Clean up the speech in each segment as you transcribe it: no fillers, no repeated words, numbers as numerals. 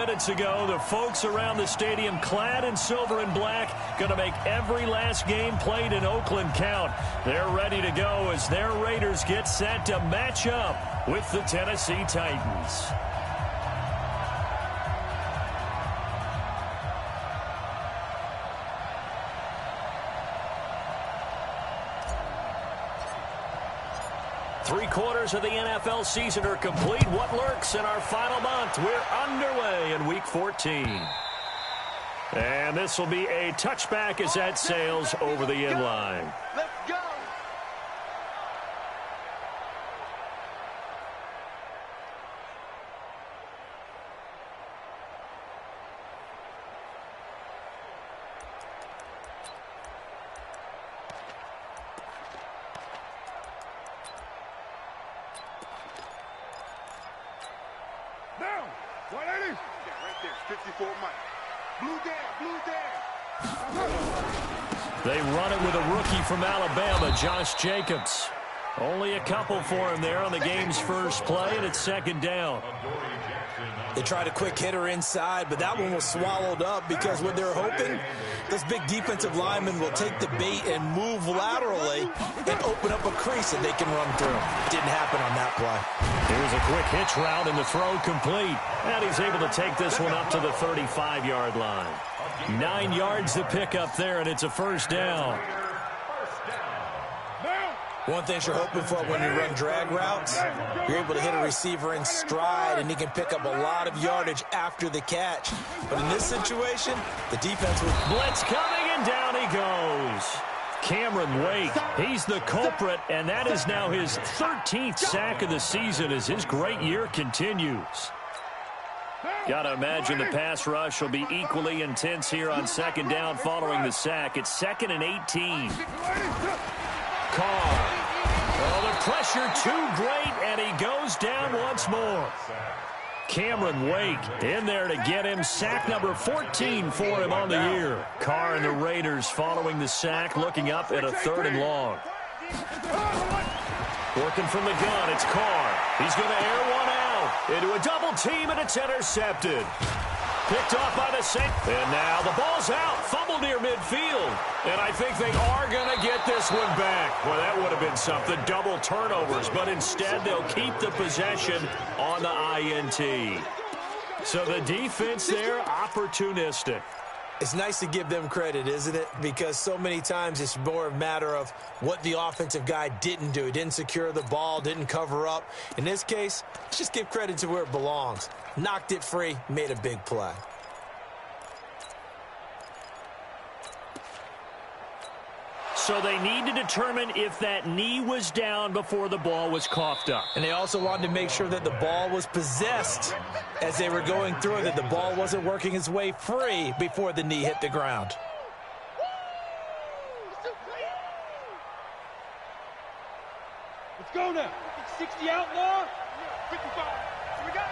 minutes ago, the folks around the stadium clad in silver and black going to make every last game played in Oakland count. They're ready to go as their Raiders get set to match up with the Tennessee Titans. Three-quarters of the NFL season are complete. What lurks in our final month? We're underway in Week 14. And this will be a touchback as that sails over the end line. Let's go. Down, 180. Yeah, right there, 54 Mike. Blue down. They run it with a rookie from Alabama, Josh Jacobs. Only a couple for him there on the game's first play, and it's second down. They tried a quick hitter inside, but that one was swallowed up because what they're hoping, this big defensive lineman will take the bait and move laterally and open up a crease that they can run through. Didn't happen on that play. Here's a quick hitch route and the throw complete. And he's able to take this one up to the 35-yard line. 9 yards to pick up there, and it's a first down. One thing you're hoping for when you run drag routes, you're able to hit a receiver in stride, and he can pick up a lot of yardage after the catch. But in this situation, the defense was... Blitz coming, and down he goes. Cameron Wake, he's the culprit, and that is now his 13th sack of the season as his great year continues. Got to imagine the pass rush will be equally intense here on second down following the sack. It's 2nd and 18. Carr. Oh, the pressure too great, and he goes down once more. Cameron Wake in there to get him. Sack number 14 for him on the year. Carr and the Raiders following the sack, looking up at a 3rd and long. Working from the gun, it's Carr. He's going to air one out into a double team, and it's intercepted. Picked off by the Saints. And now the ball's out. Fumble near midfield. And I think they are going to get this one back. Well, that would have been something. Double turnovers. But instead, they'll keep the possession on the INT. So the defense there, opportunistic. It's nice to give them credit, isn't it? Because so many times it's more a matter of what the offensive guy didn't do. He didn't secure the ball, didn't cover up. In this case, let's just give credit to where it belongs. Knocked it free, made a big play. So they need to determine if that knee was down before the ball was coughed up. And they also wanted to make sure that the ball was possessed as they were going through, that the ball wasn't working its way free before the knee hit the ground. Let's go now. 60 out now. 55. We got it.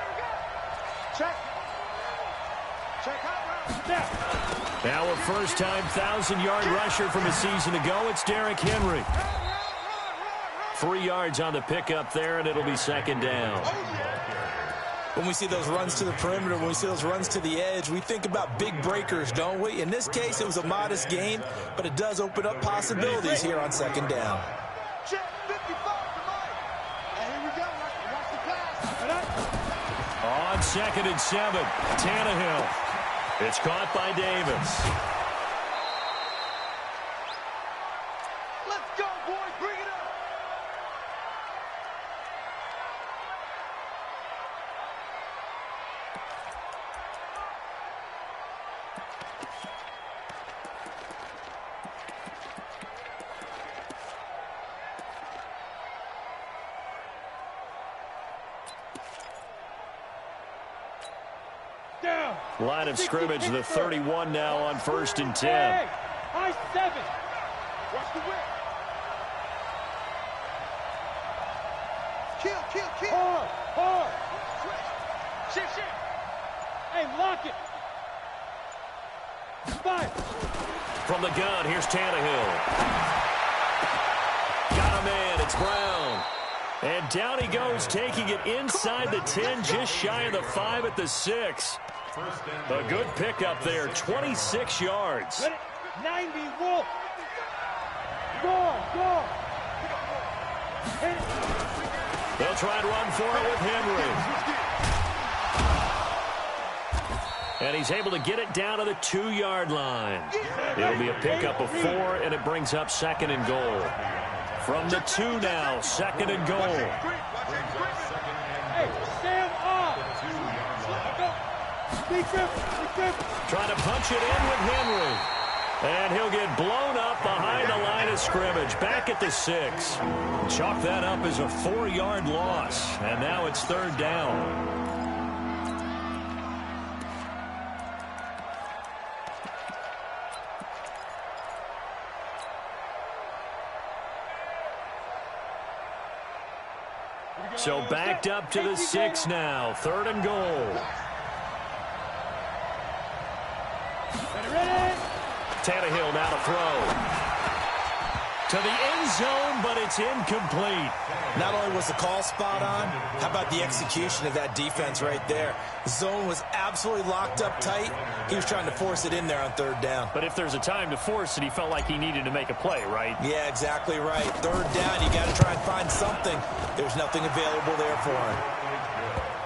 Check. Check out. Now a first-time 1,000-yard rusher from a season ago. It's Derrick Henry. 3 yards on the pickup there, and it'll be second down. When we see those runs to the perimeter, when we see those runs to the edge, we think about big breakers, don't we? In this case, it was a modest gain, but it does open up possibilities here on second down. Check 55 to Mike. And here we go. Watch the pass. On 2nd and 7, Tannehill. It's caught by Davis. Let's go, boys. Bring it up. Down. Line of scrimmage, the 31 now on 1st and 10. Hey, high 7. Watch the whip. Kill. Hard. Shit. Hey, lock it. Fire. From the gun, here's Tannehill. Got a man, it's Brown. And down he goes, taking it inside the 10, just shy of the 5 at the 6. A good pickup there, 26 yards. 90, Wolf. Go. They'll try and run for it with Henry. And he's able to get it down to the 2-yard line. It'll be a pickup of 4, and it brings up 2nd and goal. From the 2 now, 2nd and goal. Hey, stand up. Trying to punch it in with Henry. And he'll get blown up behind the line of scrimmage. Back at the 6. Chalk that up as a 4-yard loss. And now it's 3rd down. So backed up to the 6 now. 3rd and goal. Tannehill now to throw. To the end zone, but it's incomplete. Not only was the call spot on, how about the execution of that defense right there? The zone was absolutely locked up tight. He was trying to force it in there on 3rd down. But if there's a time to force it, he felt like he needed to make a play, right? Yeah, exactly right. 3rd down, you got to try and find something. There's nothing available there for him.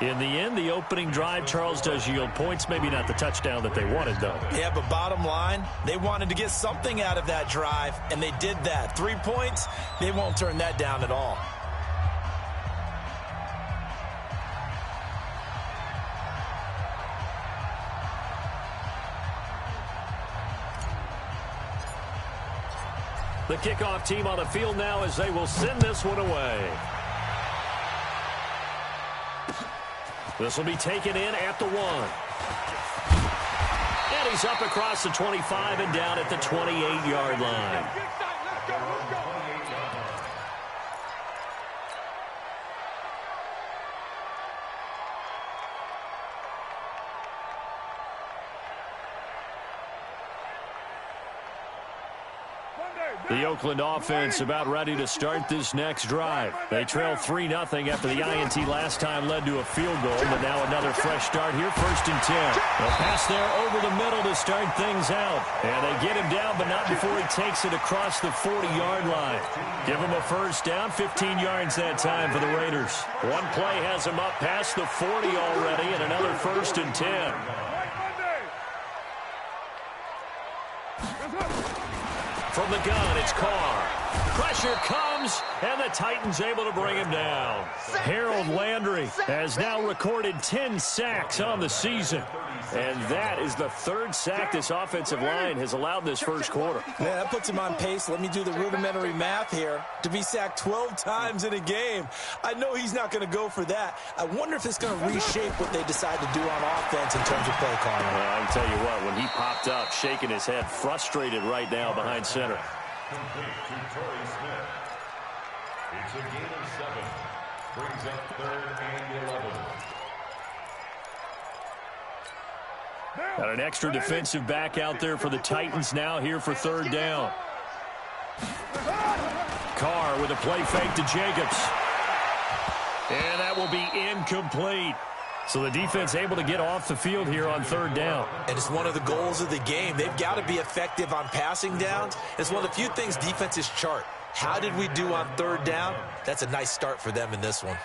In the end, the opening drive, Charles, does yield points. Maybe not the touchdown that they wanted, though. Yeah, but bottom line, they wanted to get something out of that drive, and they did that. 3 points, they won't turn that down at all. The kickoff team on the field now as they will send this one away. This will be taken in at the 1. And he's up across the 25 and down at the 28-yard line. The Oakland offense about ready to start this next drive. They trail 3-0 after the INT last time led to a field goal, but now another fresh start here, 1st and 10. They'll pass there over the middle to start things out. And they get him down, but not before he takes it across the 40-yard line. Give him a 1st down, 15 yards that time for the Raiders. One play has him up past the 40 already, and another 1st and 10. From the gun, it's Carr. Pressure comes, and the Titans able to bring him down. Harold Landry has now recorded 10 sacks on the season. And that is the 3rd sack this offensive line has allowed this first quarter. Yeah, that puts him on pace. Let me do the rudimentary math here. To be sacked 12 times in a game. I know he's not going to go for that. I wonder if it's going to reshape what they decide to do on offense in terms of play calling. Well, I can tell you what, when he popped up, shaking his head, frustrated right now behind center. It's a gain of 7. Brings up 3rd and 11. Got an extra defensive back out there for the Titans now here for 3rd down. Carr with a play fake to Jacobs. And that will be incomplete. So the defense able to get off the field here on 3rd down. And it's one of the goals of the game. They've got to be effective on passing downs. It's one of the few things defenses chart. How did we do on 3rd down? That's a nice start for them in this one.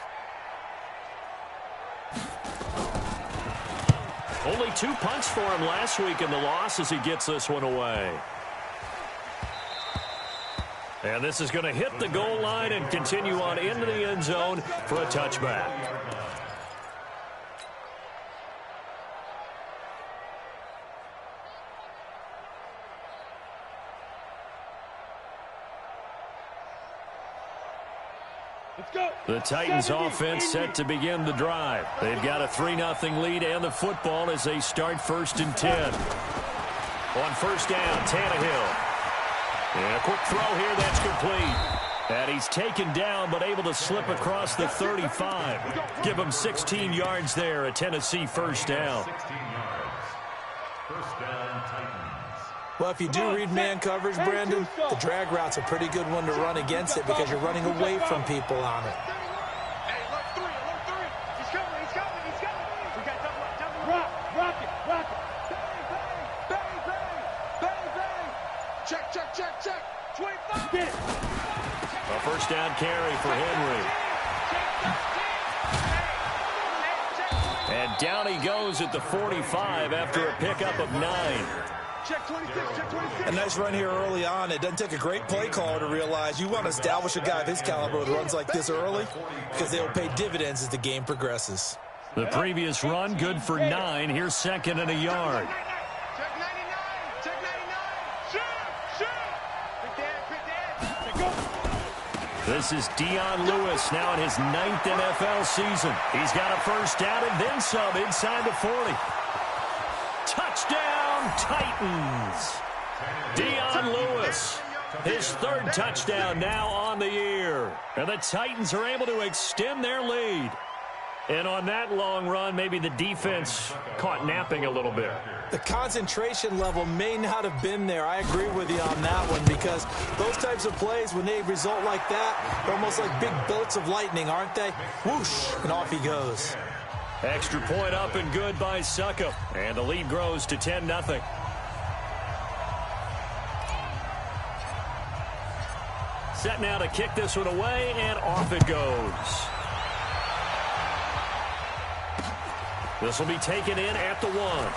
Only 2 punts for him last week in the loss as he gets this one away. And this is going to hit the goal line and continue on into the end zone for a touchback. The Titans offense set to begin the drive. They've got a 3-0 lead and the football as they start 1st and 10. On 1st down, Tannehill. And a quick throw here that's complete. And he's taken down but able to slip across the 35. Give him 16 yards there, a Tennessee 1st down. 16 yards. 1st down, Titans. Well, if you do read man coverage, Brandon, the drag route's a pretty good one to run against it because you're running away from people on it. check. 25. A first down carry for Henry. And down he goes at the 45 after a pickup of 9. Check 26, check 26. A nice run here early on. It doesn't take a great play caller to realize you want to establish a guy of his caliber with runs like this early because they will pay dividends as the game progresses. The previous run, good for 9. Here's second and a yard. Check 99, check 99. Shoot. Quick dad. This is Dion Lewis now in his 9th NFL season. He's got a first down and then some inside the 40. Touchdown, Titans. Dion Lewis, his 3rd touchdown now on the year. And the Titans are able to extend their lead. And on that long run, maybe the defense caught napping a little bit. The concentration level may not have been there. I agree with you on that one because those types of plays, when they result like that, they're almost like big bolts of lightning, aren't they? Whoosh, and off he goes. Extra point up and good by Suckup. And the lead grows to 10-0. Set now to kick this one away, and off it goes. This will be taken in at the 1.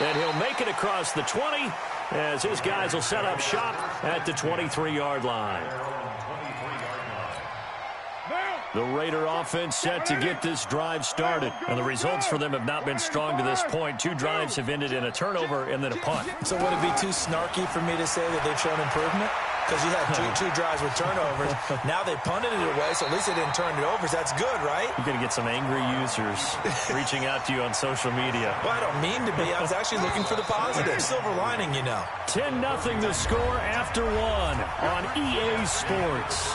And he'll make it across the 20 as his guys will set up shop at the 23-yard line. The Raider offense set to get this drive started. And the results for them have not been strong to this point. 2 drives have ended in a turnover and then a punt. So would it be too snarky for me to say that they've shown improvement? Because you had two drives with turnovers. Now they punted it away, so at least they didn't turn it over. So that's good, right? You're going to get some angry users reaching out to you on social media. Well, I don't mean to be. I was actually looking for the positive. Silver lining, you know. 10-0 the score after 1 on EA Sports.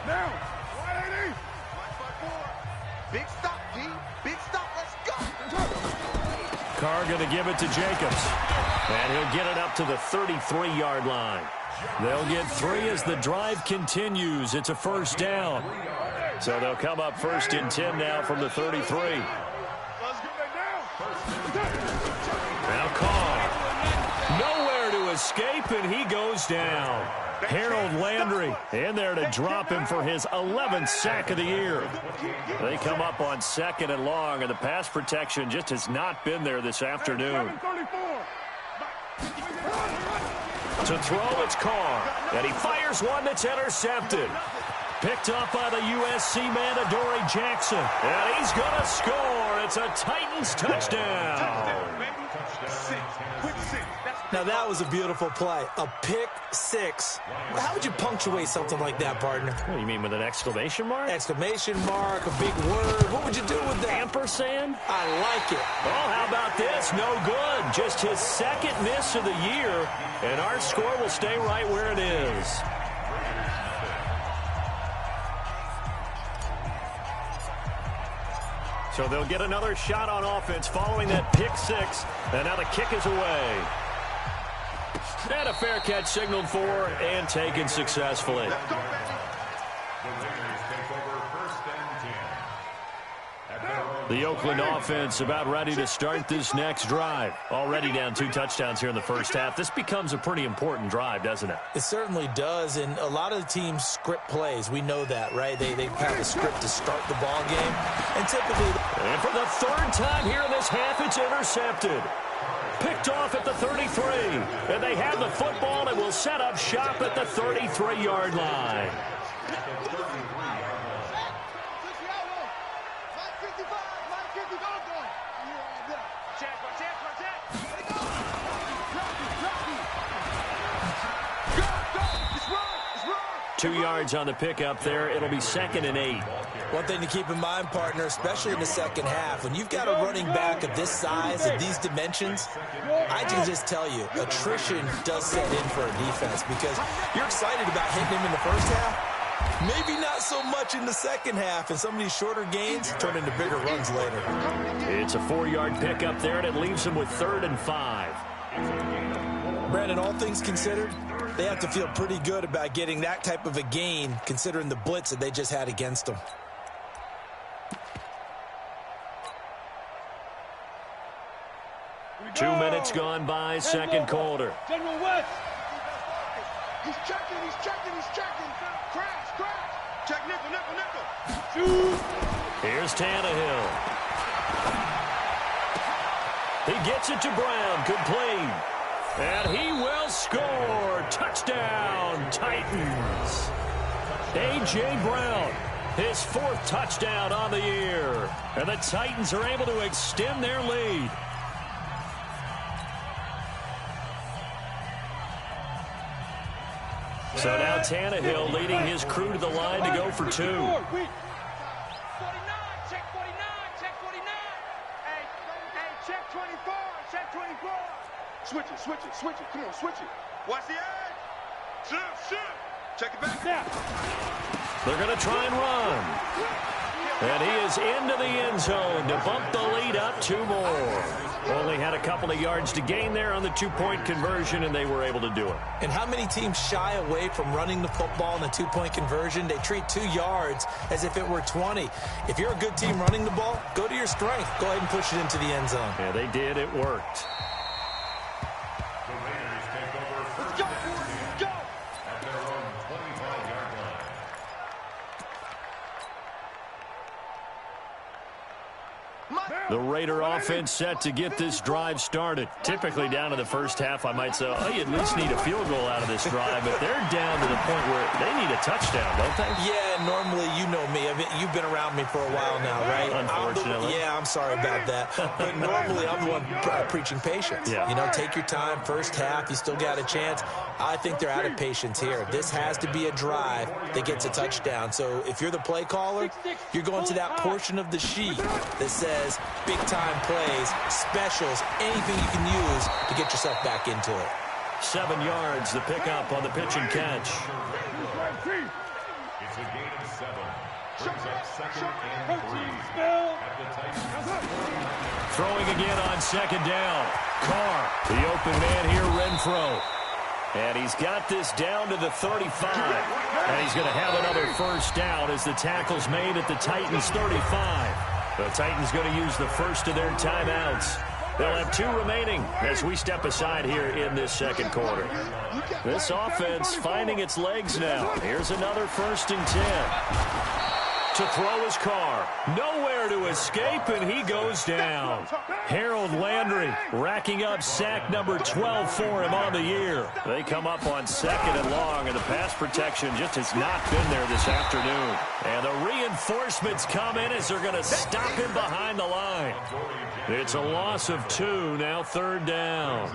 Now, 180. Big stop, D. Big stop. Let's go. Carr going to give it to Jacobs. And he'll get it up to the 33-yard line. They'll get 3 as the drive continues. It's a first down. So they'll come up 1st and 10 now from the 33. Let's get that down. Now Carr. Nowhere to escape, and he goes down. Harold Landry in there to drop him for his 11th sack of the year. They come up on 2nd and long, and the pass protection just has not been there this afternoon. To throw, it's Carr, and he fires one that's intercepted. Picked up by the USC man, Adoree Jackson, and he's going to score. It's a Titans touchdown. Now, that was a beautiful play. A pick 6. How would you punctuate something like that, partner? What do you mean, with an exclamation mark? Exclamation mark, a big word. What would you do with that? Ampersand? I like it. Oh, how about this? No good. Just his 2nd miss of the year, and our score will stay right where it is. So they'll get another shot on offense following that pick 6, and now the kick is away. And a fair catch signaled for and taken successfully. The Oakland offense about ready to start this next drive. Already down 2 touchdowns here in the first half. This becomes a pretty important drive, doesn't it? It certainly does, and a lot of the teams script plays. We know that, right? They have a script to start the ball game, and typically... And for the 3rd time here in this half, it's intercepted. Picked off at the 33, and they have the football and will set up shop at the 33-yard line. Two yards on the pickup there. It'll be 2nd and 8. One thing to keep in mind, partner, especially in the second half, when you've got a running back of this size and these dimensions, I can just tell you, attrition does set in for a defense because you're excited about hitting him in the first half. Maybe not so much in the second half, and some of these shorter gains turn into bigger runs later. It's a 4-yard pickup there, and it leaves him with 3rd and 5. Brandon, all things considered, they have to feel pretty good about getting that type of a gain, considering the blitz that they just had against them. minutes gone by, second quarter. General West. He's checking. Crash. Check nickel. Shoot. Here's Tannehill. He gets it to Brown, complete. And he will score. Touchdown, Titans. A.J. Brown, his 4th touchdown on the year. And the Titans are able to extend their lead. So now Tannehill leading his crew to the line to go for 2. 49, check 49. Hey, check 24. Switch it. Come on, switch it. Watch the edge. Shoot. Check it back now. They're going to try and run. And he is into the end zone to bump the lead up 2 more. Only had a couple of yards to gain there on the 2-point conversion, and they were able to do it. And how many teams shy away from running the football in the 2-point conversion? They treat 2 yards as if it were 20. If you're a good team running the ball, go to your strength. Go ahead and push it into the end zone. Yeah, they did. It worked. The Raiders take over first Go. at their own 25-yard line. The Raider offense set to get this drive started. Typically down to the first half, I might say, oh, you at least need a field goal out of this drive, but they're down to the point where they need a touchdown, don't they? Yeah, normally, you know me. You've been around me for a while now, right? Unfortunately. I'm sorry about that. But normally, I'm the one preaching patience. Yeah. You know, take your time. First half, you still got a chance. I think they're out of patience here. This has to be a drive that gets a touchdown. So if you're the play caller, you're going to that portion of the sheet that says big-time plays, specials, anything you can use to get yourself back into it. 7 yards, the pickup on the pitch and catch. It's a gain of 7. Brings up 2nd and 3 at the Titans. Throwing again on 2nd down. Carr, the open man here, Renfro. And he's got this down to the 35. And he's going to have another first down as the tackle's made at the Titans' 35. The Titans going to use the first of their timeouts. They'll have 2 remaining as we step aside here in this second quarter. This offense finding its legs now. Here's another 1st and 10. To throw his Carr. Nowhere to escape, and he goes down. Harold Landry racking up sack number 12 for him on the year. They come up on 2nd and long, and the pass protection just has not been there this afternoon. And the reinforcements come in as they're going to stop him behind the line. It's a loss of 2, now 3rd down.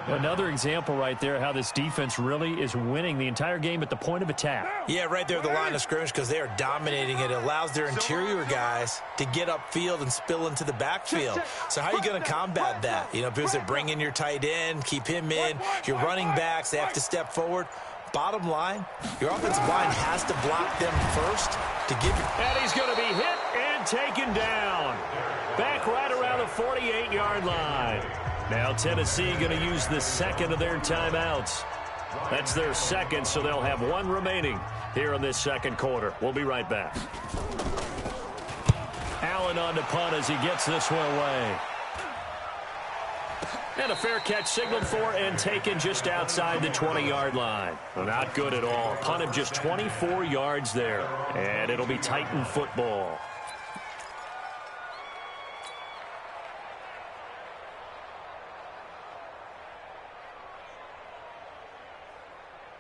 Another example right there how this defense really is winning the entire game at the point of attack. Yeah, right there at the line of scrimmage because they are dominating it. It allows their interior guys to get upfield and spill into the backfield. So how are you going to combat that? You know, because they're bringing your tight end, keep him in. Your running backs, they have to step forward. Bottom line, your offensive line has to block them first to give you. And he's going to be hit and taken down. Back right around the 48-yard line. Now Tennessee going to use the 2nd of their timeouts. That's their 2nd, so they'll have 1 remaining here in this second quarter. We'll be right back. Allen on to punt as he gets this one away. And a fair catch signaled for and taken just outside the 20-yard line. Well, not good at all. Punt of just 24 yards there. And it'll be Titan football.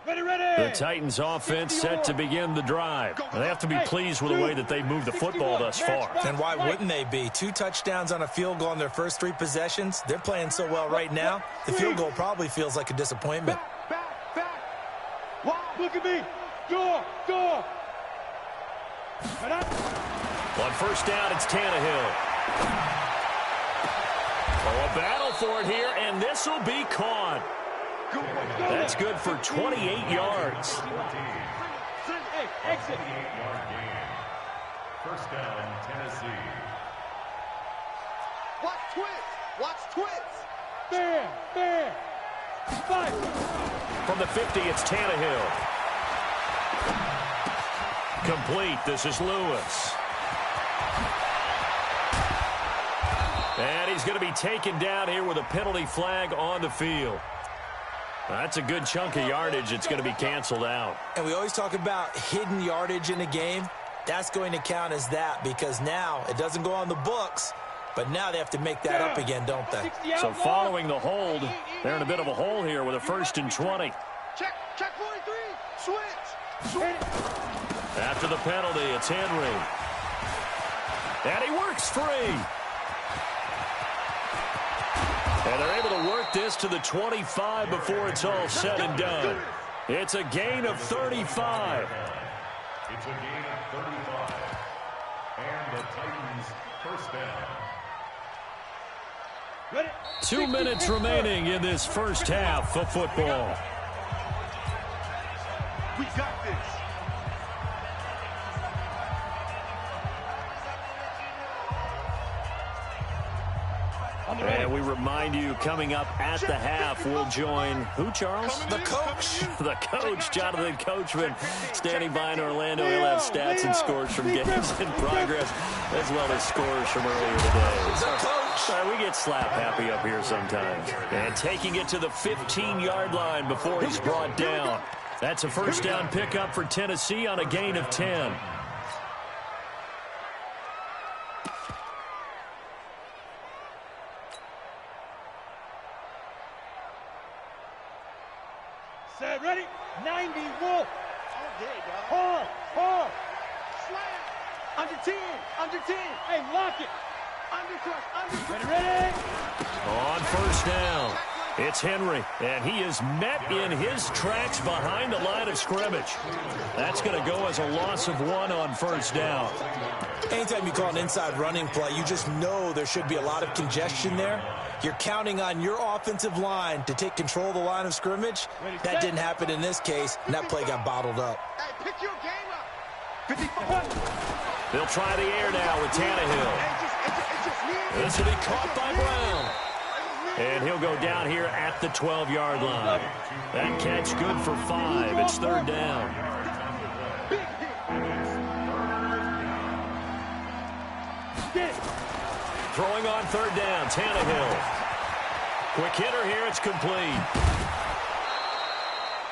The Titans offense set to begin the drive. They have to be pleased with the way that they've moved the football thus far. And why wouldn't they be? 2 touchdowns on a field goal in their first 3 possessions. They're playing so well right now, the field goal probably feels like a disappointment. Back. Wow, look at me. Go. On first down, it's Tannehill. Oh, a battle for it here, and this will be caught. That's good for 28 yards. Exit. 28-yard gain. First down, Tennessee. Watch twits. There. Fight. From the 50, it's Tannehill. Complete. This is Lewis. And he's going to be taken down here with a penalty flag on the field. That's a good chunk of yardage. It's going to be canceled out. And we always talk about hidden yardage in a game. That's going to count as that because now it doesn't go on the books, but now they have to make that up again, don't they? So following the hold, they're in a bit of a hole here with a 1st and 20. Check 43. Switch. After the penalty, it's Henry. And he works free. And they're able to work this to the 25 before it's all said and done. It's a gain of 35. It's a gain of 35. And the Titans first down. 2 minutes remaining in this first half of football. We got this. And we remind you, coming up at the half, we'll join who, Charles? The coach. The coach, Jonathan Coachman, standing by in Orlando. He'll have stats and scores from games in progress, as well as scores from earlier today. The coach. We get slap happy up here sometimes. And taking it to the 15-yard line before he's brought down. That's a first down pickup for Tennessee on a gain of 10. Set, ready, 90, Wolf. Oh, Hard. slam. Under 10. Hey, lock it. Under. Ready. On first down, it's Henry, and he is met in his tracks behind the line of scrimmage. That's going to go as a loss of 1 on first down. Anytime you call an inside running play, you just know there should be a lot of congestion there. You're counting on your offensive line to take control of the line of scrimmage. That didn't happen in this case, and that play got bottled up. Hey, pick your game up. 55. They'll try the air now with Tannehill. This will be caught by Brown. And he'll go down here at the 12-yard line. That catch good for 5. It's 3rd down. Throwing on 3rd down, Tannehill. Quick hitter here, it's complete.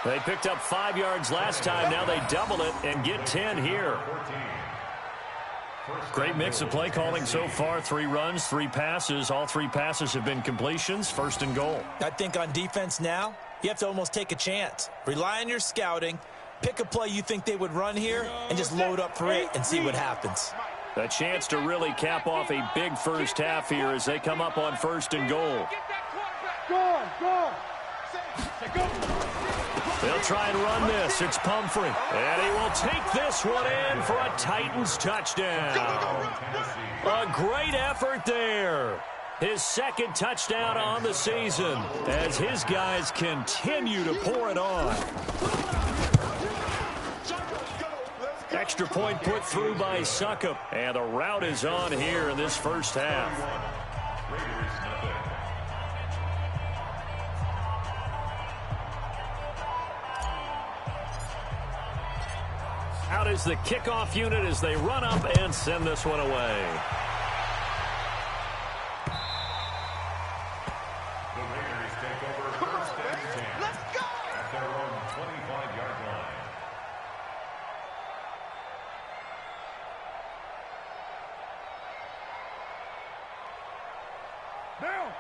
They picked up 5 yards last time. Now they double it and get 10 here. Great mix of play calling so far. 3 runs, 3 passes. All 3 passes have been completions. 1st and goal. I think on defense now, you have to almost take a chance. Rely on your scouting. Pick a play you think they would run here and just load up for it and see what happens. A chance to really cap off a big first half here as they come up on 1st and goal. Go. They'll try and run this. It's Pumphrey. And he will take this one in for a Titans touchdown. A great effort there. His 2nd touchdown on the season as his guys continue to pour it on. Extra point put through by Succop. And the route is on here in this first half. Out is the kickoff unit as they run up and send this one away. The Raiders take over 1st and 10. Let's go. At their own 25-yard line.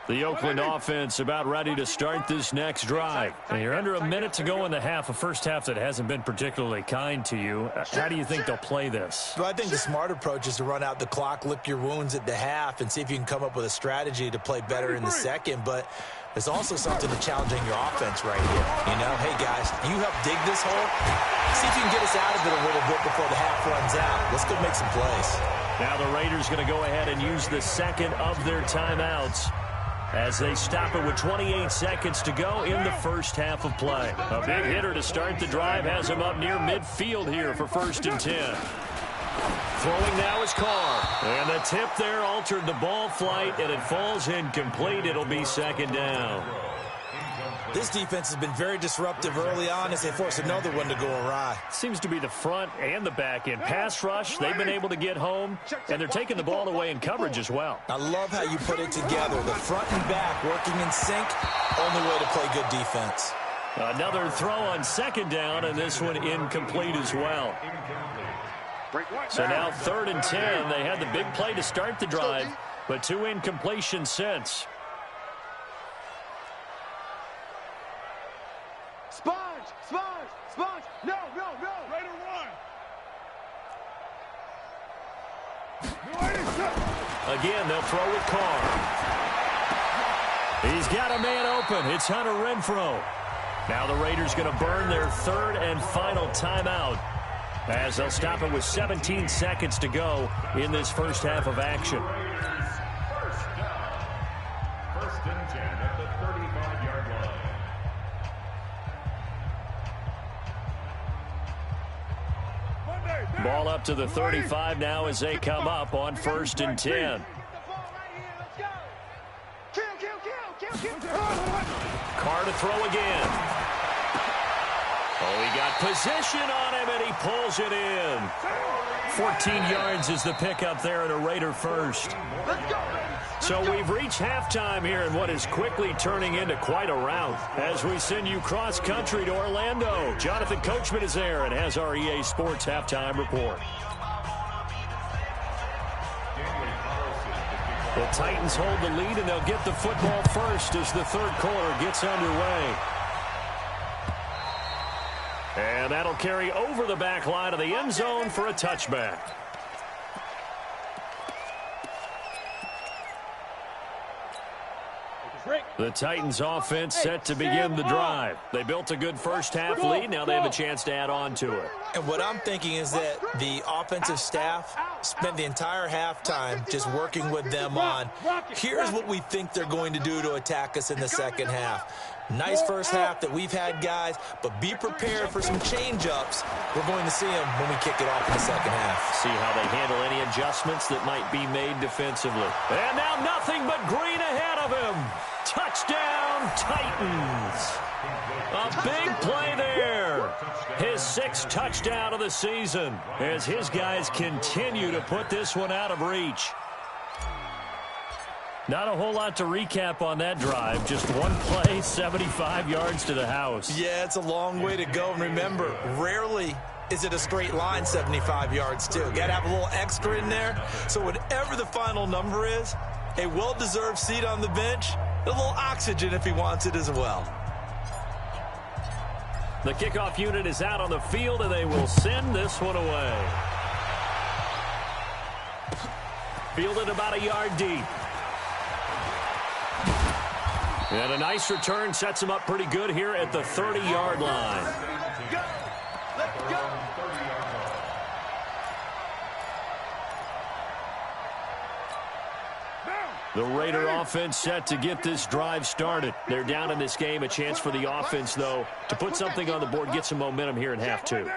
The Oakland offense about ready to start this next drive. And you're under a minute to go in the half, a first half that hasn't been particularly kind to you. How do you think they'll play this? Well, I think the smart approach is to run out the clock, lick your wounds at the half, and see if you can come up with a strategy to play better in the second. But there's also something to challenging your offense right here. You know, hey, guys, you help dig this hole. See if you can get us out of it a little bit before the half runs out. Let's go make some plays. Now the Raiders going to go ahead and use the 2nd of their timeouts as they stop it with 28 seconds to go in the first half of play. A big hitter to start the drive has him up near midfield here for 1st and 10. Throwing now is Carr. And the tip there altered the ball flight, and it falls incomplete. It'll be 2nd down. This defense has been very disruptive early on as they force another one to go awry. Seems to be the front and the back end. Pass rush, they've been able to get home, and they're taking the ball away in coverage as well. I love how you put it together. The front and back working in sync, only way to play good defense. Another throw on second down, and this one incomplete as well. So now 3rd and 10. They had the big play to start the drive, but 2 incompletions since. Sponge, sponge, sponge. No, no, no. Raider one. Again, they'll throw with Carr. He's got a man open. It's Hunter Renfrow. Now the Raiders going to burn their 3rd and final timeout as they'll stop it with 17 seconds to go in this first half of action. First down. 1st and 10 at the 35-yard line. Ball up to the 35 now as they come up on 1st and 10. Carr to throw again. Oh, he got position on him, and he pulls it in. 14 yards is the pickup there and a Raider first. So we've reached halftime here in what is quickly turning into quite a rout as we send you cross-country to Orlando. Jonathan Coachman is there and has our EA Sports halftime report. The Titans hold the lead, and they'll get the football first as the 3rd quarter gets underway. And that'll carry over the back line of the end zone for a touchback. The Titans offense set to begin the drive. They built a good first half lead. Now they have a chance to add on to it. And what I'm thinking is that the offensive staff spent the entire halftime just working with them on, here's what we think they're going to do to attack us in the second half. Nice first half that we've had, guys, but be prepared for some change-ups. We're going to see them when we kick it off in the second half. See how they handle any adjustments that might be made defensively. And now nothing but green ahead of him. Touchdown, Titans. A big play there. His 6th touchdown of the season as his guys continue to put this one out of reach. Not a whole lot to recap on that drive. Just one play, 75 yards to the house. Yeah, it's a long way to go. And remember, rarely is it a straight line 75 yards, too. Got to have a little extra in there. So whatever the final number is, a well-deserved seat on the bench, a little oxygen if he wants it as well. The kickoff unit is out on the field, and they will send this one away. Fielded about a yard deep. And a nice return sets him up pretty good here at the 30-yard line. Let's go. The Raider offense set to get this drive started. They're down in this game. A chance for the offense, though, to put something on the board, get some momentum here in half 2.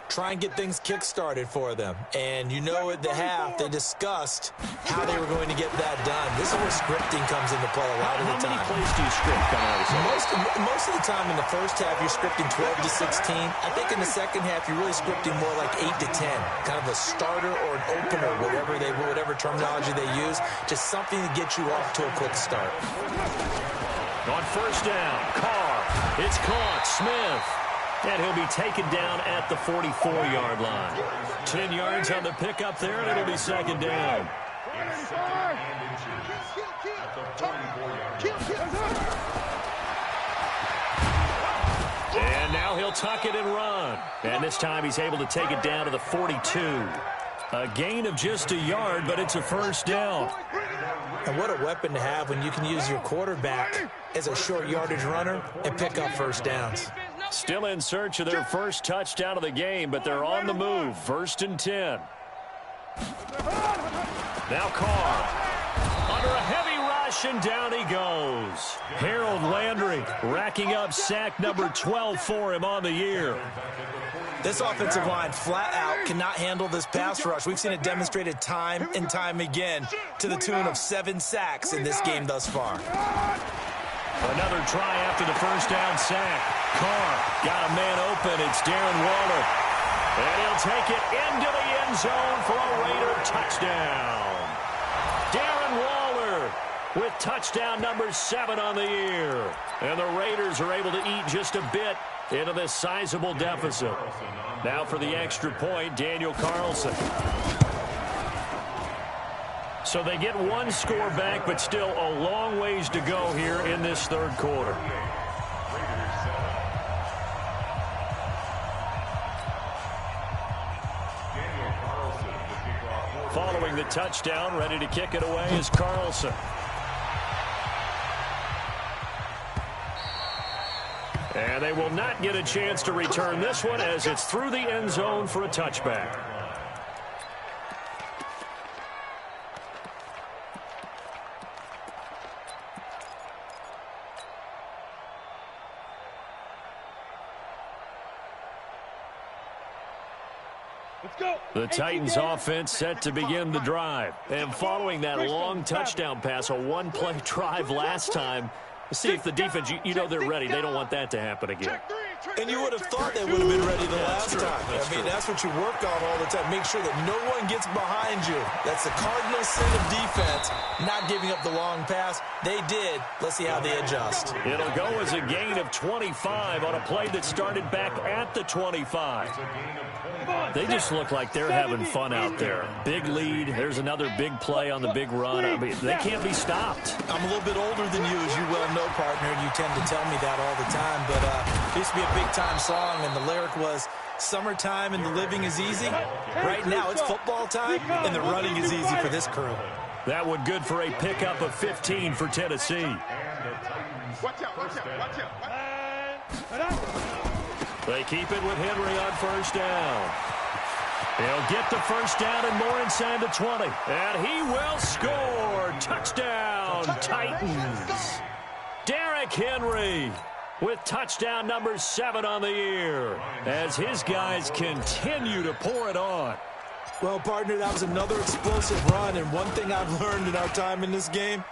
Try and get things kick-started for them. And you know at the half, they discussed how they were going to get that done. This is where scripting comes into play a lot of the time. How many plays do you script coming out of this? Most of the time in the first half, you're scripting 12 to 16. I think in the second half, you're really scripting more like 8 to 10. Kind of a starter or an opener, whatever terminology they use. Just something to get you off to a quick start. On first down, Carr. It's caught. Smith. And he'll be taken down at the 44-yard line. 10 yards on the pickup there, and it'll be second down. And now he'll tuck it and run. And this time he's able to take it down to the 42. A gain of just a yard, but it's a first down. And what a weapon to have when you can use your quarterback as a short yardage runner and pick up first downs. Still in search of their first touchdown of the game, but they're on the move. 1st and 10. Now Carr. Under a heavy rush, and down he goes. Harold Landry racking up sack number 12 for him on the year. This offensive line flat out cannot handle this pass rush. We've seen it demonstrated time and time again to the tune of 7 sacks in this game thus far. Another try after the first down sack. Carr got a man open. It's Darren Waller. And he'll take it into the end zone for a Raider touchdown. Darren Waller with touchdown number 7 on the year. And the Raiders are able to eat just a bit into this sizable deficit. Now for the extra point, Daniel Carlson. So they get one score back, but still a long ways to go here in this third quarter. Following the touchdown, ready to kick it away is Carlson. And they will not get a chance to return this one as it's through the end zone for a touchback. The Titans offense set to begin the drive. And following that long touchdown pass, a one-play drive last time, see if the defense, you know they're ready. They don't want that to happen again. And you would have thought they would have been ready the last time. I mean, that's what you work on all the time. Make sure that no one gets behind you. That's the cardinal sin of defense, not giving up the long pass. They did. Let's see how they adjust. It'll go as a gain of 25 on a play that started back at the 25. They just look like they're having fun out there. Big lead. There's another big play on the big run. I mean, they can't be stopped. I'm a little bit older than you, as you well know, partner, and you tend to tell me that all the time. But it used to be a big-time song, and the lyric was, "Summertime and the living is easy." Right now, it's football time, and the running is easy for this crew. That one good for a pickup of 15 for Tennessee. Watch out, watch out, watch out. They keep it with Henry on first down. He'll get the first down and more inside the 20. And he will score. Touchdown, Titans. Derrick Henry with touchdown number 7 on the year as his guys continue to pour it on. Well, partner, that was another explosive run, and one thing I've learned in our time in this game,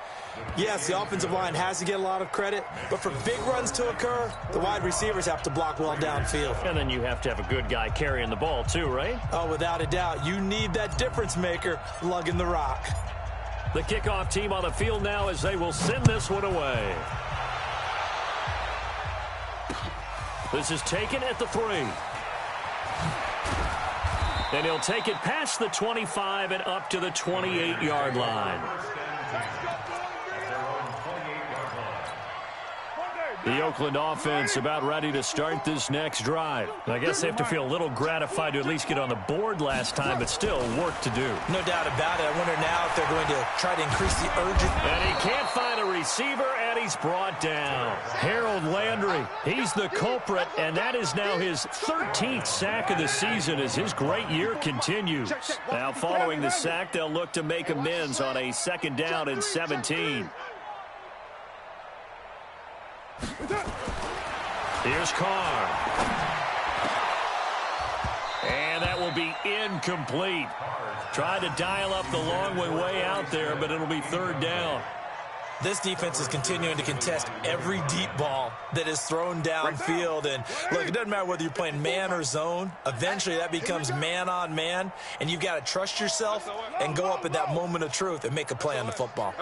yes, the offensive line has to get a lot of credit, but for big runs to occur, the wide receivers have to block well downfield. And then you have to have a good guy carrying the ball too, right? Oh, without a doubt. You need that difference maker lugging the rock. The kickoff team on the field now as they will send this one away. This is taken at the 3. And he'll take it past the 25 and up to the 28-yard line. The Oakland offense about ready to start this next drive. I guess they have to feel a little gratified to at least get on the board last time, but still work to do. No doubt about it. I wonder now if they're going to try to increase the urgency. And he can't find a receiver, and he's brought down. Harold Landry, he's the culprit, and that is now his 13th sack of the season as his great year continues. Now following the sack, they'll look to make amends on a 2nd down and 17. Here's Carr. And that will be incomplete. Tried to dial up the long way out there, but it'll be 3rd down. This defense is continuing to contest every deep ball that is thrown downfield. And, look, it doesn't matter whether you're playing man or zone. Eventually, that becomes man-on-man, and you've got to trust yourself and go up at that moment of truth and make a play on the football.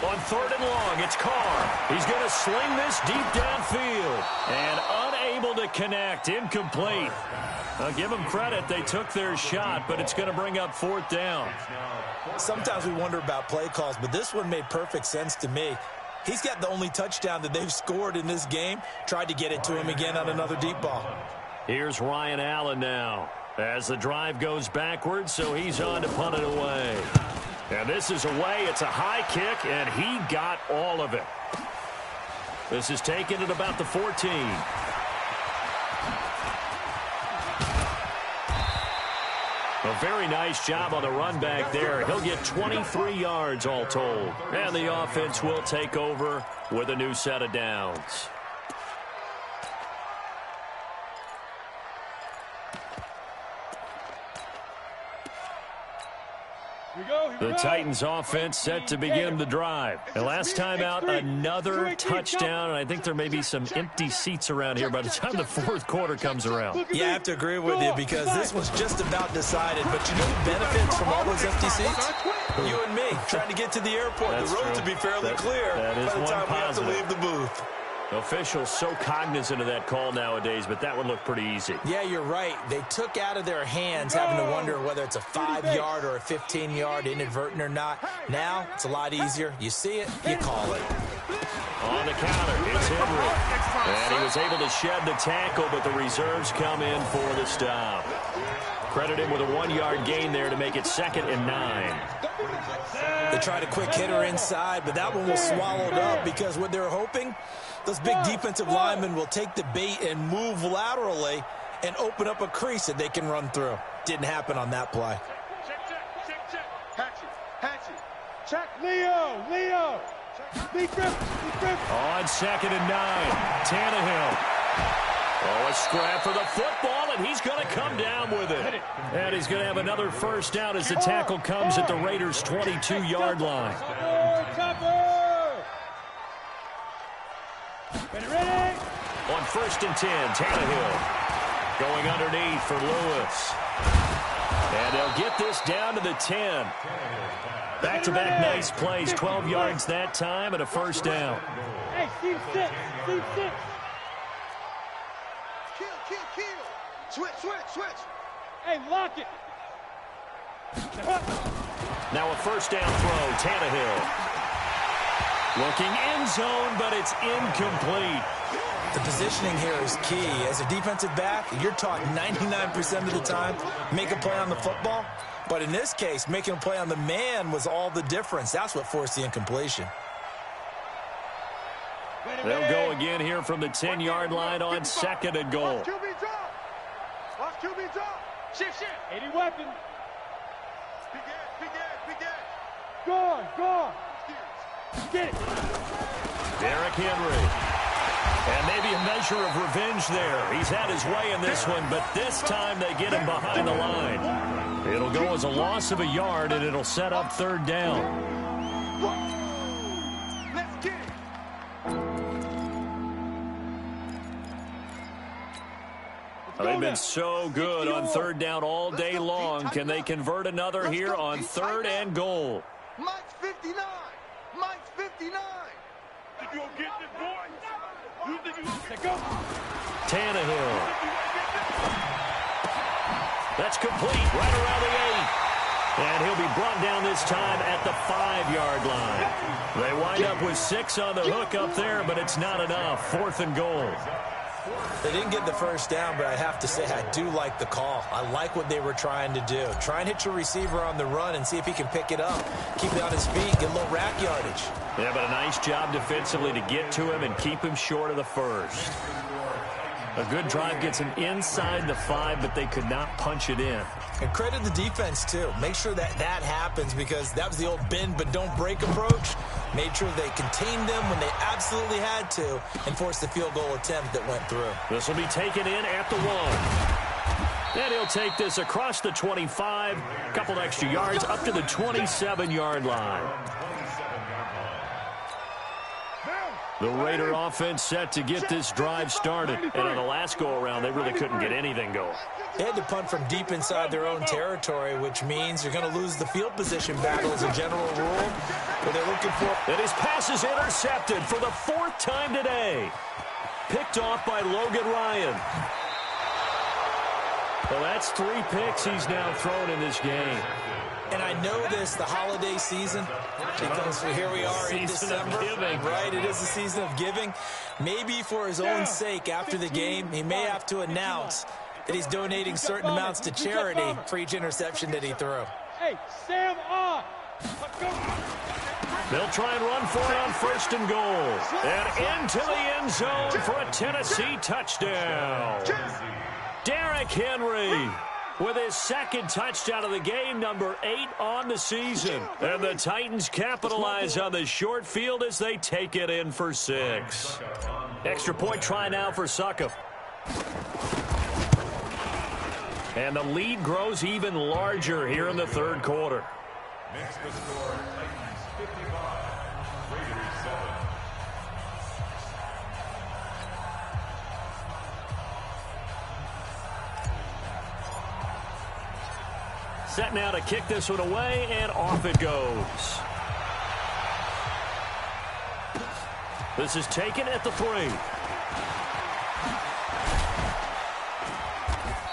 On 3rd and long, it's Carr. He's going to sling this deep downfield. And unable to connect. Incomplete. I'll give them credit. They took their shot, but it's going to bring up 4th down. Sometimes we wonder about play calls, but this one made perfect sense to me. He's got the only touchdown that they've scored in this game. Tried to get it to him again on another deep ball. Here's Ryan Allen now as the drive goes backwards, so he's on to punt it away. And this is away. It's a high kick, and he got all of it. This is taken at about the 14. A very nice job on the run back there. He'll get 23 yards all told. And the offense will take over with a new set of downs. The Titans offense set to begin the drive. And last time out, another touchdown. And I think there may be some empty seats around here by the time the fourth quarter comes around. Yeah, I have to agree with you because this was just about decided. But you know who benefits from all those empty seats? You and me, trying to get to the airport. That's the road true. to be fairly clear that is by the one time positive. we have to leave the booth. Officials so cognizant of that call nowadays, but that would look pretty easy. Yeah, you're right. They took out of their hands having to wonder whether it's a 5-yard or a 15-yard, inadvertent or not. Now, it's a lot easier. You see it, you call it. On the counter, it's Henry. And he was able to shed the tackle, but the reserves come in for the stop. Credit him with a 1-yard gain there to make it 2nd and 9. They tried a quick hitter inside, but that one was swallowed up because what they're hoping, those big defensive linemen will take the bait and move laterally and open up a crease that they can run through. Didn't happen on that play. Hatchet. Check Leo. Lee Griffin. On 2nd and 9, Tannehill. Oh, a scrap for the football, and he's going to come down with it. And he's going to have another first down as the tackle comes at the Raiders' 22-yard line. Ready? On 1st and 10, Tannehill going underneath for Lewis. And they'll get this down to the 10. Back-to-back nice plays, 12 yards that time and a first down. Hey, Steve 6. Kill. Switch. Hey, lock it. Now a first down throw, Tannehill. Looking end zone, but it's incomplete. The positioning here is key. As a defensive back, you're taught 99% of the time, make a play on the football. But in this case, making a play on the man was all the difference. That's what forced the incompletion. They'll go again here from the 10-yard line on 2nd and goal. Watch QB drop. Shift. 80 weapons. Big gas. Gone. Get it. Derrick Henry. And maybe a measure of revenge there. He's had his way in this one, but this time they get him behind the line. It'll go as a loss of a yard, and it'll set up 3rd down. Let's get it. They've been so good on 3rd down all day long. Can they convert another here on 3rd and goal? Mike's 59. Think you gonna get this, boy? You think you gonna go? Tannehill. That's complete right around the 8. And he'll be brought down this time at the 5-yard line. They wind up with 6 on the hook up there, but it's not enough. 4th and goal. They didn't get the first down, but I have to say I do like the call. I like what they were trying to do. Try and hit your receiver on the run and see if he can pick it up. Keep it on his feet, get a little rack yardage. Yeah, but a nice job defensively to get to him and keep him short of the first. A good drive gets him inside the 5, but they could not punch it in. And credit the defense, too. Make sure that happens because that was the old bend but don't break approach. Made sure they contained them when they absolutely had to and forced the field goal attempt that went through. This will be taken in at the 1. And he'll take this across the 25, a couple extra yards up to the 27-yard line. The Raider offense set to get this drive started. And on the last go-around, they really couldn't get anything going. They had to punt from deep inside their own territory, which means you're going to lose the field position battle as a general rule. But they're looking for... And his pass is intercepted for the 4th time today. Picked off by Logan Ryan. Well, that's 3 picks he's now thrown in this game. And I know this, the holiday season, because here we are in December, right? It is the season of giving. Maybe for his own sake, after the game, he may have to announce that he's donating certain amounts to charity for each interception that he threw. Hey, Sam on. They'll try and run for it on 1st and goal. And into the end zone for a Tennessee touchdown. Derrick Henry with his 2nd touchdown of the game, number 8 on the season. And the Titans capitalize on the short field as they take it in for 6. Extra point try now for Succop. And the lead grows even larger here in the 3rd quarter. Next to score, Titans 55, Raiders 7. Set now to kick this one away, and off it goes. This is taken at the 3.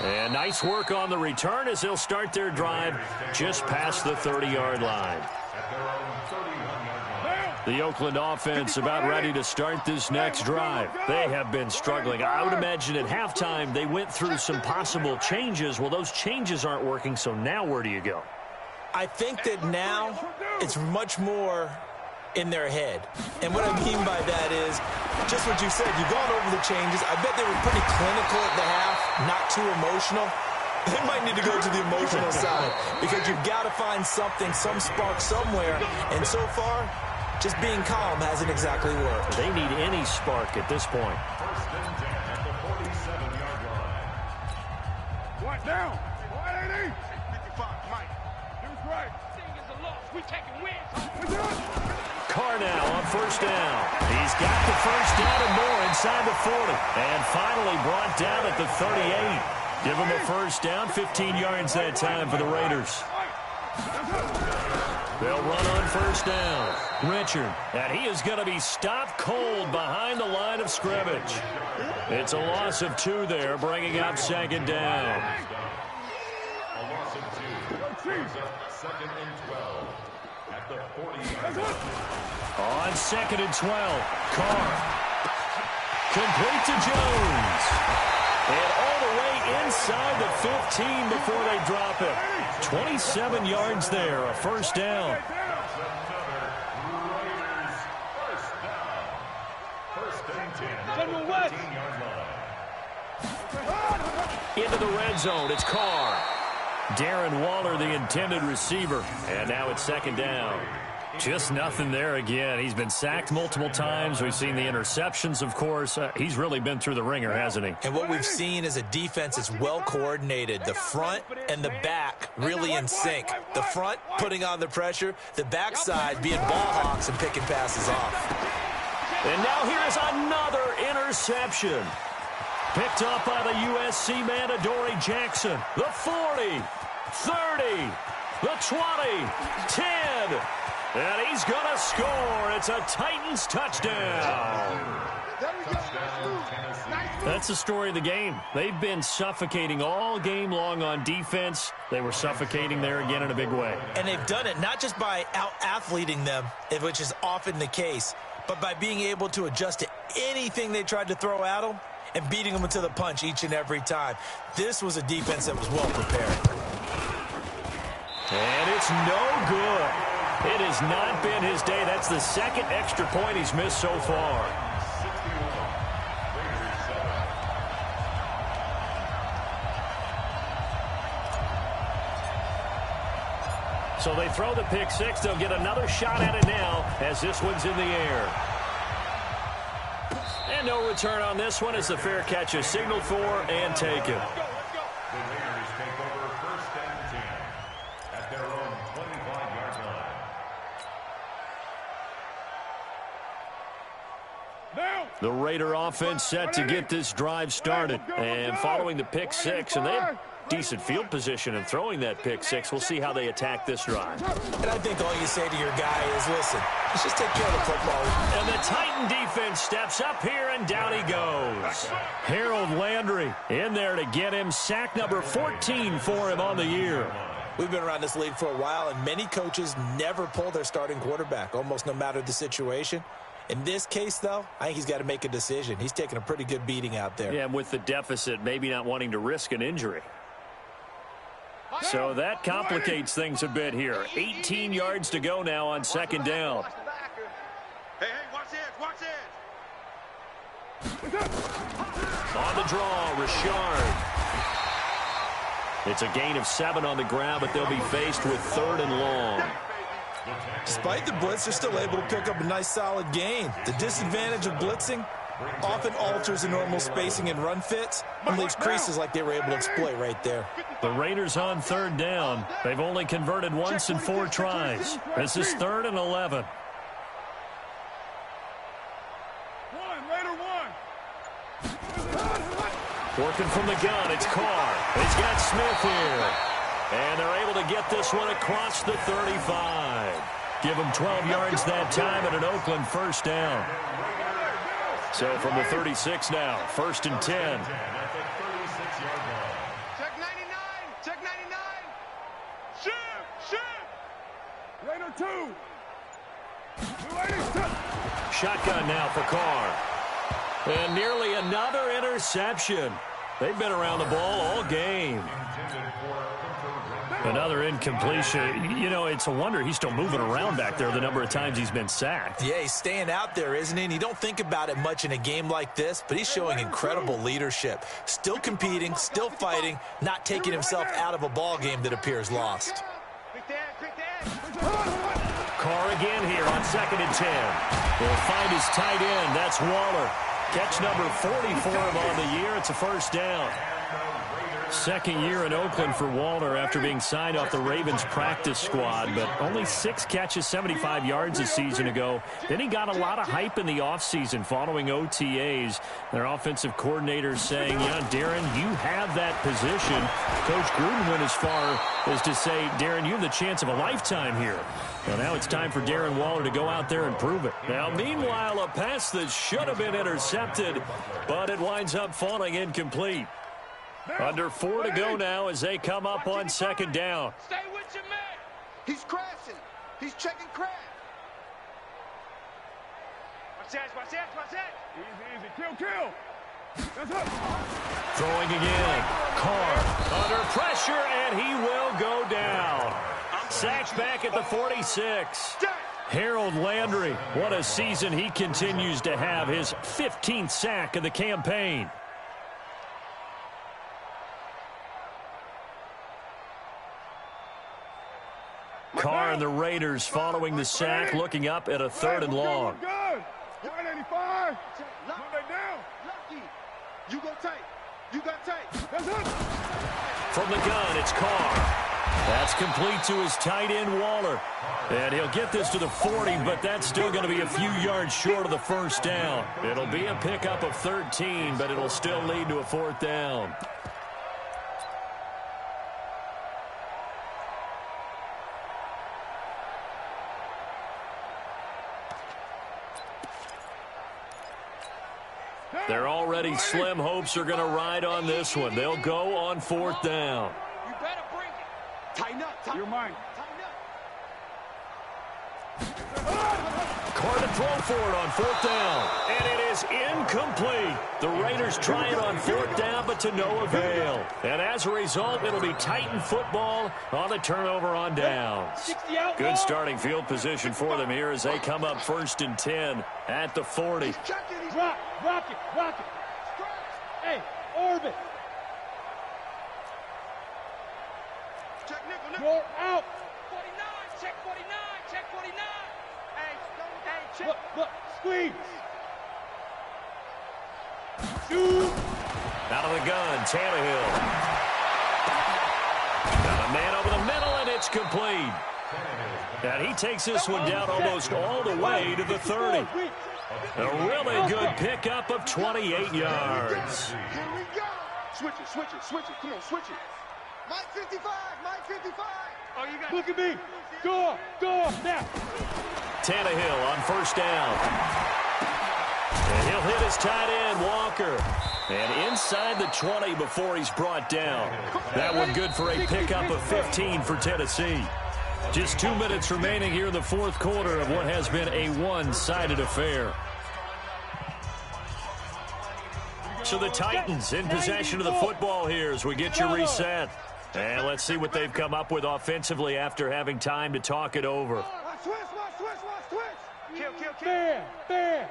And nice work on the return as they'll start their drive just past the 30-yard line. The Oakland offense about ready to start this next drive. They have been struggling. I would imagine at halftime they went through some possible changes. Well, those changes aren't working, so now where do you go? I think that now it's much more in their head. And what I mean by that is just what you said. You've gone over the changes. I bet they were pretty clinical at the half, not too emotional. They might need to go to the emotional side because you've got to find something, some spark somewhere. And so far, just being calm hasn't exactly worked. They need any spark at this point. First and 10 at the 47-yard line. What down? 180. 55, Mike. Dude's right. Thing is a loss. We taking wins. Carr now on first down. He's got the first down and more inside the 40. And finally brought down at the 38. Give him a first down, 15 yards that time for the Raiders. They'll run on first down. Richard, and he is going to be stopped cold behind the line of scrimmage. It's a loss of 2 there, bringing up second down. A loss of 2. Brings up second and 12 at the 40-yard line. On second and 12, Carr. Complete to Jones. And all the way inside the 15 before they drop it. 27 yards there, a first down. First and 10 at the 13-yard line. Into the red zone, it's Carr. Darren Waller, the intended receiver. And now it's second down. Just nothing there again. He's been sacked multiple times. We've seen the interceptions, of course. He's really been through the ringer, hasn't he? And what we've seen is a defense that's well coordinated. The front and the back really in sync. The front putting on the pressure, the backside being ball hawks and picking passes off. And now here's another interception. Picked up by the USC man, Adoree Jackson. The 40, 30, the 20, 10. And he's going to score. It's a Titans touchdown. That's the story of the game. They've been suffocating all game long on defense. They were suffocating there again in a big way. And they've done it not just by out-athleting them, which is often the case, but by being able to adjust to anything they tried to throw at them and beating them to the punch each and every time. This was a defense that was well prepared. And it's no good. It has not been his day. That's the second extra point he's missed so far. 61, so they throw the pick six. They'll get another shot at it now as this one's in the air. And no return on this one as the fair catch is signaled for and taken. The Raiders take over first and 10 at their own 25-yard line. The Raider offense set to get this drive started. And following the pick six, and they have decent field position in throwing that pick six. We'll see how they attack this drive. And I think all you say to your guy is, listen, let's just take care of the football. And the Titan defense steps up here, and down he goes. Harold Landry in there to get him. Sack number 14 for him on the year. We've been around this league for a while, and many coaches never pull their starting quarterback, almost no matter the situation. In this case, though, I think he's got to make a decision. He's taking a pretty good beating out there. Yeah, and with the deficit, maybe not wanting to risk an injury. So that complicates things a bit here. 18 yards to go now on second down. Hey, watch this, watch this. On the draw, Richard. It's a gain of 7 on the ground, but they'll be faced with 3rd and long. Despite the blitz, they're still able to pick up a nice solid gain. The disadvantage of blitzing, often alters the normal spacing and run fits and leaves creases like they were able to exploit right there. The Raiders on third down. They've only converted once in 4 tries. This is 3rd and 11. Working from the gun, it's Carr. He's got Smith here. And they're able to get this one across the 35. Give him 12 yards that time at an Oakland first down. So from the 36 now, 1st and 10. Check 99. Check 99. Shoot. Raider 2. Shotgun now for Carr. And nearly another interception. They've been around the ball all game. Another incompletion. You know, it's a wonder he's still moving around back there the number of times he's been sacked. Yeah, he's staying out there, isn't he? And you don't think about it much in a game like this, but he's showing incredible leadership. Still competing, still fighting, not taking himself out of a ball game that appears lost. Carr again here on 2nd and 10. Will find his tight end. That's Waller. Catch number 44 on the year. It's a first down. 2nd year in Oakland for Waller after being signed off the Ravens practice squad, but only 6 catches, 75 yards a season ago. Then he got a lot of hype in the offseason following OTAs. Their offensive coordinator saying, yeah, Darren, you have that position. Coach Gruden went as far as to say, Darren, you have the chance of a lifetime here. Well, now it's time for Darren Waller to go out there and prove it. Now, meanwhile, a pass that should have been intercepted, but it winds up falling incomplete. Under 4 to go now as they come up on 2nd down. Stay with your man. He's crashing. He's checking crash. Watch that. Easy. Kill. That's up. Throwing again. Carr under pressure, and he will go down. Sacked back at the 46. Harold Landry, what a season he continues to have. His 15th sack of the campaign. Carr and the Raiders following the sack, looking up at a 3rd and long. Good. 185. Down. Lucky. You go tight. You got tight. That's up. From the gun, it's Carr. That's complete to his tight end, Waller. And he'll get this to the 40, but that's still going to be a few yards short of the first down. It'll be a pickup of 13, but it'll still lead to a 4th down. They're already slim hopes are going to ride on this one. They'll go on 4th down. You better bring it. Tighten up. You're mine. Carr to throw for it on 4th down. And it is incomplete. The Raiders try it on 4th down, but to no avail. And as a result, it'll be Titan football on the turnover on downs. Good starting field position for them here as they come up 1st and 10 at the 40. Rock it. Hey, orbit. Check nickel. You're out. 49. Check 49. Hey, check. Look. Squeeze. Shoot. Out of the gun, Tannehill. Got a man over the middle, and it's complete. And he takes this one down almost all the way to the 30. A really good pickup of 28 yards. Here we go. Switch it. Come on, switch it. Mike 55. Oh, you got. Look at me. Go now. Tannehill on 1st down. And he'll hit his tight end, Walker. And inside the 20 before he's brought down. That one good for a pickup of 15 for Tennessee. Just 2 minutes remaining here in the 4th quarter of what has been a one-sided affair. So the Titans in possession of the football here as we get you reset. And let's see what they've come up with offensively after having time to talk it over. Switch. Kill. Fair.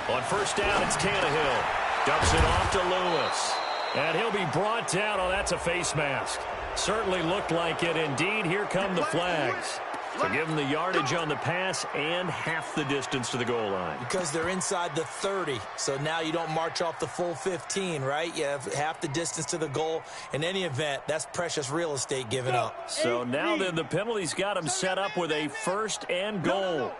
On 1st down, it's Tannehill. Dumps it off to Lewis. And he'll be brought down. Oh, that's a face mask. Certainly looked like it. Indeed, here come the flags. So give them the yardage on the pass and half the distance to the goal line. Because they're inside the 30, so now you don't march off the full 15, right? You have half the distance to the goal. In any event, that's precious real estate given up. So now then the penalty's got him set up with a 1st and goal.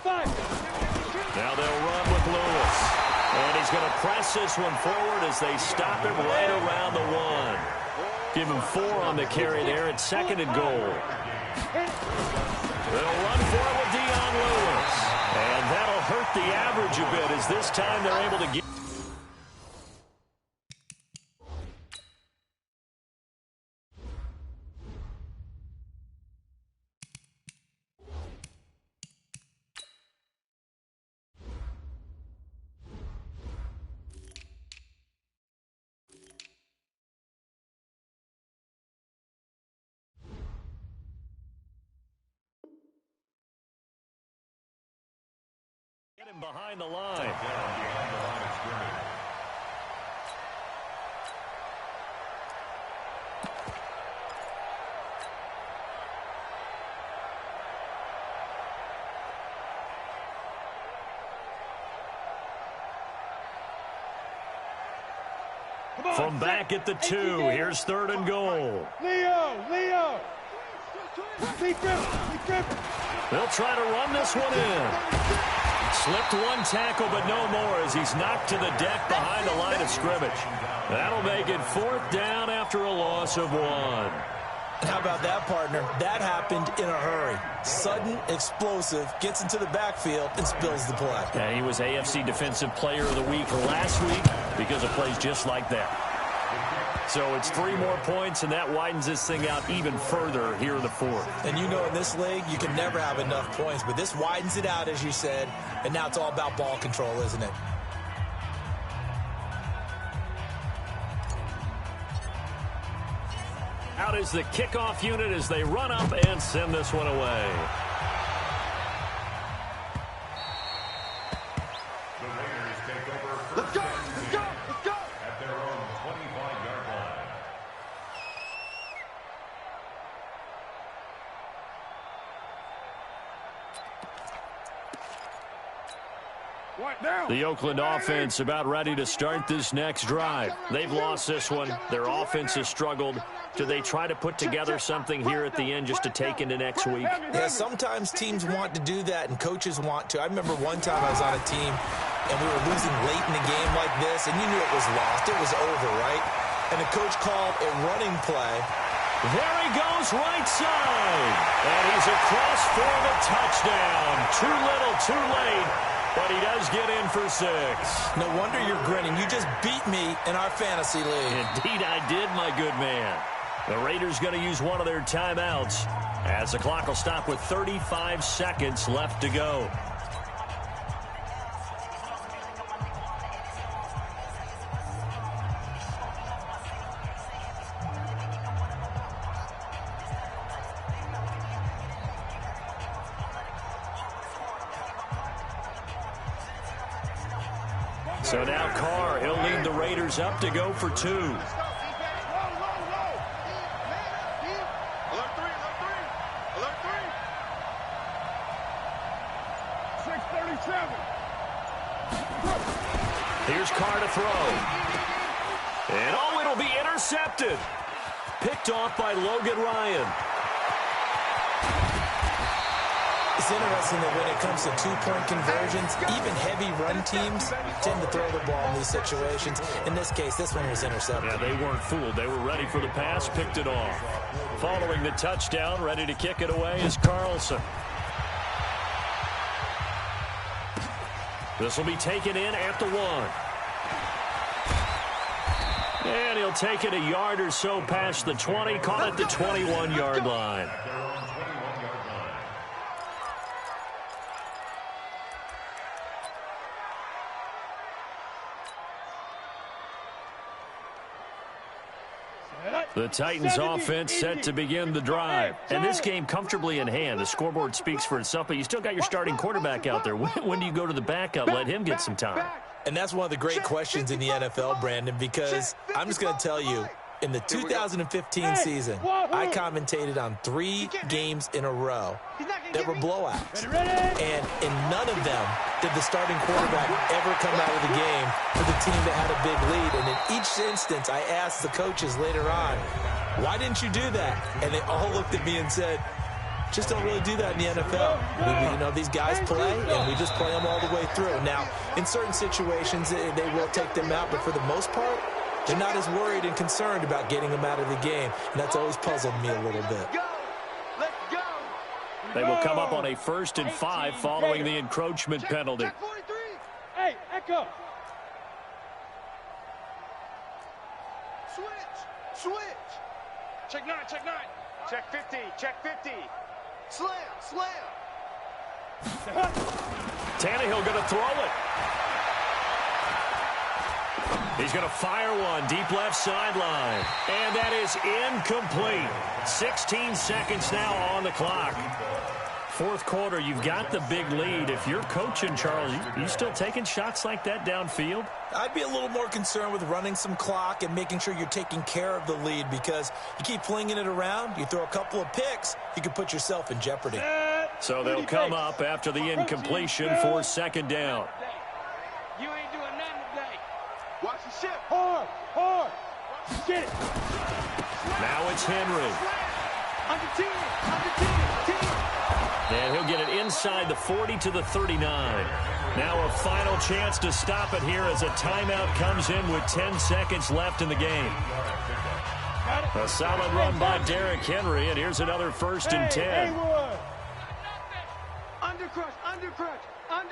Now they'll run with Lewis. And he's going to press this one forward as they stop him right around the 1. Give him 4 on the carry there at 2nd and goal. They'll run for it with Dion Lewis. And that'll hurt the average a bit as this time they're able to get. Get him behind the line. From back at the 2, here's 3rd and goal. Leo! They'll try to run this one in. Slipped one tackle, but no more as he's knocked to the deck behind the line of scrimmage. That'll make it 4th down after a loss of 1. How about that, partner? That happened in a hurry. Sudden, explosive, gets into the backfield, and spills the play. And he was AFC Defensive Player of the Week last week because of plays just like that. So it's 3 more points, and that widens this thing out even further here in the 4th. And you know in this league, you can never have enough points, but this widens it out, as you said, and now it's all about ball control, isn't it? Out is the kickoff unit as they run up and send this one away. The Raiders take over first and 10 at their own 25-yard line. The Oakland offense about ready to start this next drive. They've lost this one. Their offense has struggled. Do they try to put together something here at the end just to take into next week? Yeah, sometimes teams want to do that and coaches want to. I remember one time I was on a team and we were losing late in the game like this, and you knew it was lost. It was over, right? And the coach called a running play. There he goes right side. And he's across for the touchdown. Too little, too late. But he does get in for 6. No wonder you're grinning. You just beat me in our fantasy league. Indeed I did, my good man. The Raiders going to use one of their timeouts as the clock will stop with 35 seconds left to go. So now Carr, he'll lead the Raiders up to go for 2. Alert 3. 637. Here's Carr to throw. And oh, it'll be intercepted. Picked off by Logan Ryan. It's interesting that when it comes to two-point conversions, even heavy run teams tend to throw the ball in these situations. In this case, this one was intercepted. Yeah, they weren't fooled. They were ready for the pass, picked it off. Following the touchdown, ready to kick it away is Carlson. This will be taken in at the 1. And he'll take it a yard or so past the 20, call it the 21-yard line. The Titans offense set to begin the drive. And this game comfortably in hand. The scoreboard speaks for itself, but you still got your starting quarterback out there. When do you go to the backup? Let him get some time. And that's one of the great questions in the NFL, Brandon, because I'm just going to tell you, In the 2015 season, I commentated on 3 games in a row that were blowouts. And in none of them did the starting quarterback ever come out of the game for the team that had a big lead. And in each instance, I asked the coaches later on, why didn't you do that? And they all looked at me and said, just don't really do that in the NFL. You know, these guys play, and we just play them all the way through. Now, in certain situations, they will take them out, but for the most part, they're not as worried and concerned about getting them out of the game, and that's always puzzled me a little bit. They will come up on a 1st and 5 following the encroachment penalty. Check 43. Hey, echo. Switch. Check 9, check 9. Check 50, check 50. Slam. Tannehill going to throw it. He's going to fire one deep left sideline. And that is incomplete. 16 seconds now on the clock. 4th quarter, you've got the big lead. If you're coaching, Charles, you still taking shots like that downfield? I'd be a little more concerned with running some clock and making sure you're taking care of the lead, because you keep flinging it around, you throw a couple of picks, you can put yourself in jeopardy. So they'll come up after the incompletion for 2nd down. You ain't doing nothing today. Watch the ship. Hard. Get it. Now it's Henry. Under 10. And he'll get it inside the 40 to the 39. Now a final chance to stop it here as a timeout comes in with 10 seconds left in the game. A solid run by Derrick Henry, and here's another 1st and 10. Under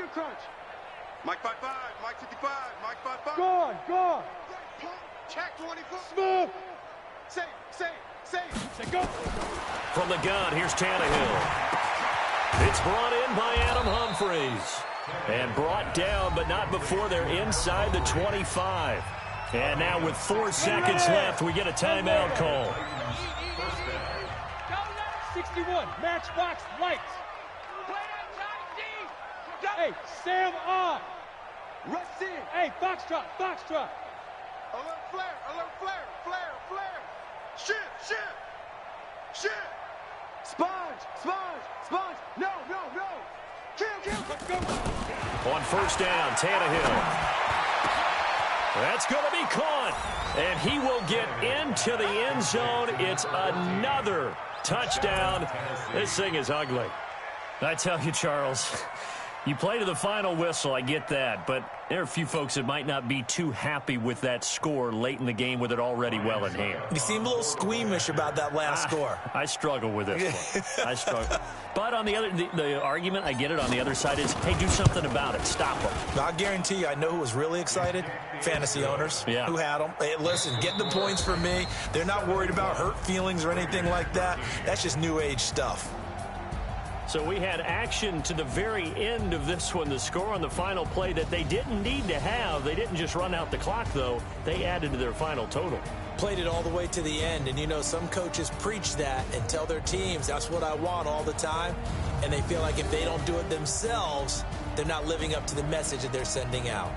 crunch. Mike 55, Mike 55, Mike 55. Gone. Check 24. Smooth. Say. Say go. From the gun, here's Tannehill. It's brought in by Adam Humphries. And brought down, but not before they're inside the 25. And now with 4 seconds left, we get a timeout call. 61, matchbox lights. Hey, Sam on. Rush in. Hey, foxtrot. Alert flare. Shit. Sponge. No. Kill. Let's go. On 1st down, Tannehill. That's going to be caught. And he will get into the end zone. It's another touchdown. This thing is ugly. I tell you, Charles, you play to the final whistle, I get that, but there are a few folks that might not be too happy with that score late in the game with it already well in hand. You seem a little squeamish about that last score. I struggle with this one. I struggle. But on the argument, I get it, on the other side is, hey, do something about it. Stop them. I'll guarantee you, I know who was really excited. Fantasy owners who had them. Hey, listen, get the points for me. They're not worried about hurt feelings or anything like that. That's just new age stuff. So we had action to the very end of this one. The score on the final play that they didn't need to have. They didn't just run out the clock, though. They added to their final total. Played it all the way to the end. And, you know, some coaches preach that and tell their teams, that's what I want all the time. And they feel like if they don't do it themselves, they're not living up to the message that they're sending out.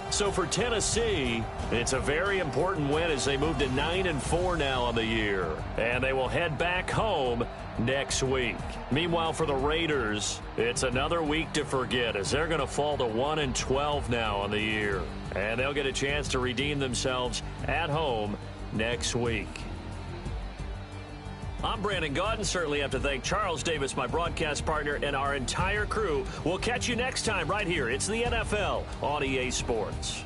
So for Tennessee, it's a very important win as they move to 9-4 now on the year. And they will head back home next week. Meanwhile, for the Raiders, it's another week to forget as they're going to fall to 1-12 now on the year. And they'll get a chance to redeem themselves at home next week. I'm Brandon Gaudin. Certainly have to thank Charles Davis, my broadcast partner, and our entire crew. We'll catch you next time right here. It's the NFL on EA Sports.